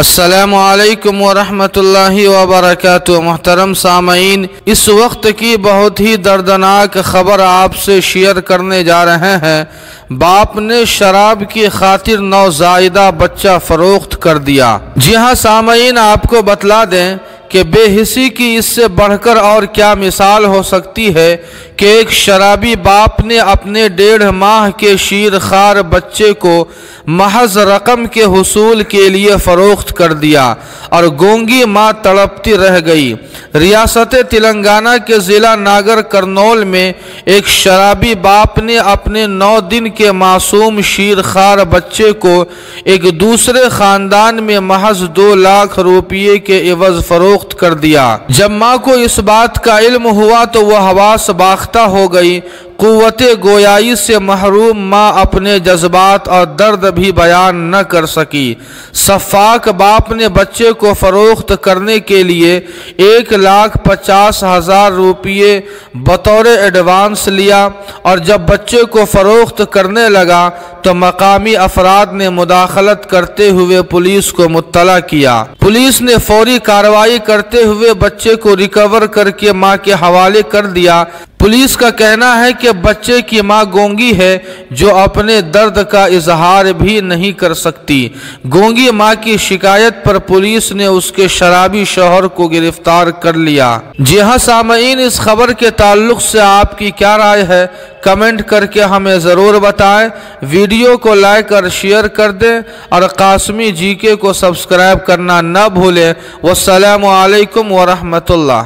السلام علیکم ورحمۃ اللہ وبرکاتہ۔ محترم سامعین، اس وقت کی بہت ہی دردناک خبر آپ سے شیئر کرنے جا رہے ہیں۔ باپ نے شراب کی خاطر نوزائیدہ بچہ فروخت کر دیا۔ جی ہاں سامعین، آپ کو بتلا دیں کہ بے حسی کی اس سے بڑھ کر اور کیا مثال ہو سکتی ہے کہ ایک شرابی باپ نے اپنے 1.5 ماہ کے شیرخوار بچے کو محض رقم کے حصول کے لیے فروخت کر دیا اور گونگی ماں تڑپتی رہ گئی۔ ریاست تلنگانہ کے ضلع ناگر کرنول میں ایک شرابی باپ نے اپنے 9 دن کے معصوم شیرخوار بچے کو ایک دوسرے خاندان میں محض 2 لاکھ روپے کے عوض فروخت کر دیا۔ جب ماں کو اس بات کا علم ہوا تو وہ حواس باختہ ہو گئی۔ قوت گویائی سے محروم ماں اپنے جذبات اور درد بھی بیان نہ کر سکی۔ سفاک باپ نے بچے کو فروخت کرنے کے لیے 1,50,000 روپے بطور ایڈوانس لیا، اور جب بچے کو فروخت کرنے لگا تو مقامی افراد نے مداخلت کرتے ہوئے پولیس کو مطلع کیا۔ پولیس نے فوری کارروائی کرتے ہوئے بچے کو ریکور کر کے ماں کے حوالے کر دیا۔ پولیس کا کہنا ہے کہ بچے کی ماں گونگی ہے جو اپنے درد کا اظہار بھی نہیں کر سکتی۔ گونگی ماں کی شکایت پر پولیس نے اس کے شرابی شوہر کو گرفتار کر لیا۔ جی ہاں سامعین، اس خبر کے تعلق سے آپ کی کیا رائے ہے؟ کمنٹ کر کے ہمیں ضرور بتائیں۔ ویڈیو کو لائک اور شیئر کر دیں اور قاسمی جی کے کو سبسکرائب کرنا نہ بھولیں۔ والسلام علیکم ورحمۃ اللہ۔